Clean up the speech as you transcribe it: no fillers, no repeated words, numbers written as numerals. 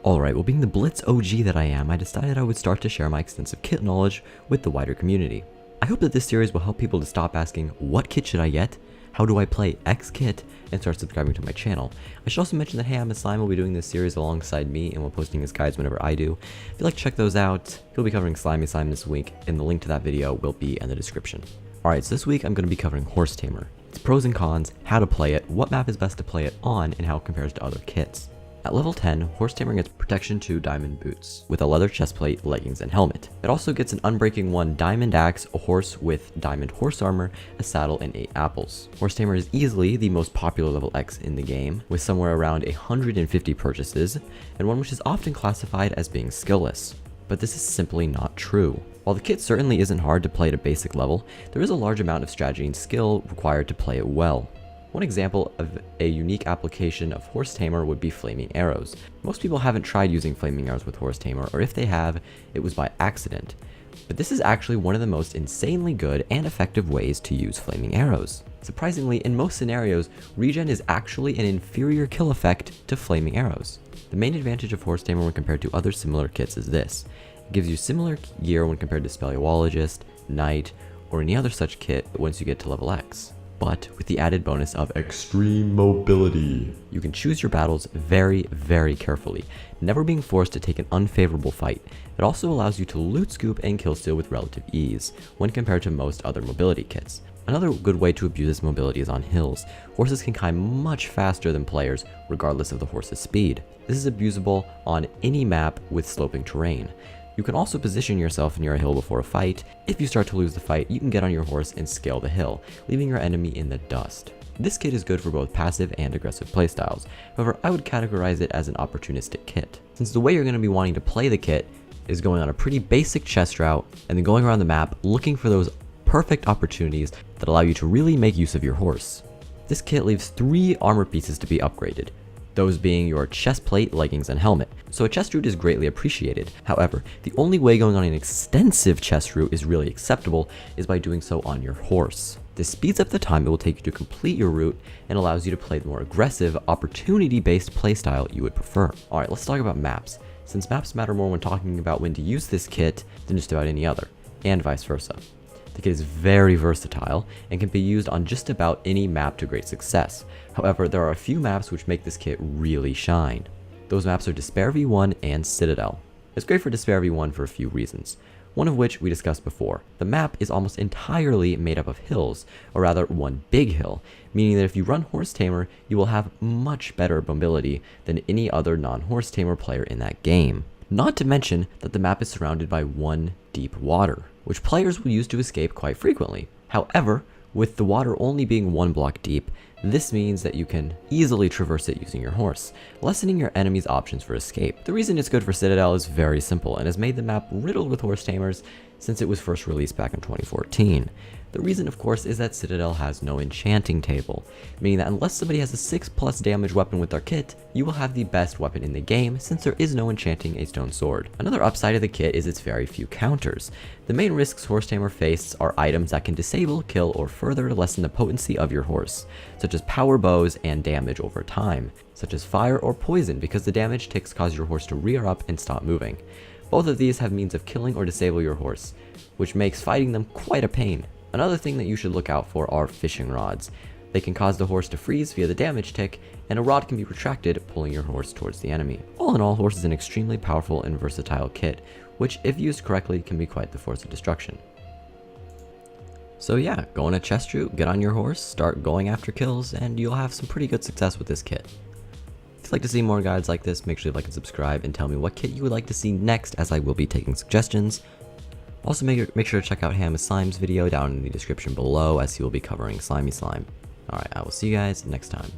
Alright, well being the Blitz OG that I am, I decided I would start to share my extensive kit knowledge with the wider community. I hope that this series will help people to stop asking, what kit should I get? How do I play X kit? And start subscribing to my channel. I should also mention that Hey, I'm a Slime will be doing this series alongside me and will posting his guides whenever I do. If you'd like to check those out, he'll be covering Slimy Slime this week, and the link to that video will be in the description. Alright, so this week I'm going to be covering Horsetamer. Its pros and cons, how to play it, what map is best to play it on, and how it compares to other kits. At level 10, Horsetamer gets Protection 2 Diamond Boots, with a leather chestplate, leggings, and helmet. It also gets an Unbreaking 1 Diamond Axe, a horse with Diamond Horse Armor, a saddle, and 8 apples. Horsetamer is easily the most popular level X in the game, with somewhere around 150 purchases, and one which is often classified as being skillless. But this is simply not true. While the kit certainly isn't hard to play at a basic level, there is a large amount of strategy and skill required to play it well. One example of a unique application of Horsetamer would be flaming arrows. Most people haven't tried using flaming arrows with Horsetamer, or if they have, it was by accident. But this is actually one of the most insanely good and effective ways to use flaming arrows. Surprisingly, in most scenarios, regen is actually an inferior kill effect to flaming arrows. The main advantage of Horsetamer when compared to other similar kits is this. It gives you similar gear when compared to Speleologist, Knight, or any other such kit once you get to level X. But with the added bonus of extreme mobility. You can choose your battles very, very carefully, never being forced to take an unfavorable fight. It also allows you to loot scoop and kill steal with relative ease, when compared to most other mobility kits. Another good way to abuse this mobility is on hills. Horses can climb much faster than players, regardless of the horse's speed. This is abusable on any map with sloping terrain. You can also position yourself near a hill before a fight. If you start to lose the fight, you can get on your horse and scale the hill, leaving your enemy in the dust. This kit is good for both passive and aggressive playstyles. However, I would categorize it as an opportunistic kit, since the way you're going to be wanting to play the kit is going on a pretty basic chest route and then going around the map looking for those perfect opportunities that allow you to really make use of your horse. This kit leaves 3 armor pieces to be upgraded, those being your chestplate, leggings, and helmet. So a chest route is greatly appreciated. However, the only way going on an extensive chest route is really acceptable is by doing so on your horse. This speeds up the time it will take you to complete your route and allows you to play the more aggressive, opportunity-based playstyle you would prefer. Alright, let's talk about maps, since maps matter more when talking about when to use this kit than just about any other, and vice versa. The kit is very versatile and can be used on just about any map to great success. However, there are a few maps which make this kit really shine. Those maps are Despair V1 and Citadel. It's great for Despair V1 for a few reasons, one of which we discussed before. The map is almost entirely made up of hills, or rather one big hill, meaning that if you run Horsetamer, you will have much better mobility than any other non-Horsetamer player in that game. Not to mention that the map is surrounded by one deep water, which players will use to escape quite frequently. However, with the water only being 1 block deep, this means that you can easily traverse it using your horse, lessening your enemy's options for escape. The reason it's good for Citadel is very simple and has made the map riddled with Horsetamers since it was first released back in 2014. The reason, of course, is that Citadel has no enchanting table, meaning that unless somebody has a 6+ damage weapon with their kit, you will have the best weapon in the game since there is no enchanting a stone sword. Another upside of the kit is its very few counters. The main risks Horsetamer faces are items that can disable, kill, or further lessen the potency of your horse, such as power bows and damage over time, such as fire or poison because the damage ticks cause your horse to rear up and stop moving. Both of these have means of killing or disable your horse, which makes fighting them quite a pain. Another thing that you should look out for are fishing rods. They can cause the horse to freeze via the damage tick, and a rod can be retracted, pulling your horse towards the enemy. All in all, Horse is an extremely powerful and versatile kit, which if used correctly can be quite the force of destruction. So yeah, go on a chest route, get on your horse, start going after kills, and you'll have some pretty good success with this kit. If you'd like to see more guides like this, make sure you like and subscribe, and tell me what kit you would like to see next, as I will be taking suggestions. Also make sure to check out Hey, I'm a Slime's video down in the description below, as he will be covering Slimy Slime. Alright, I will see you guys next time.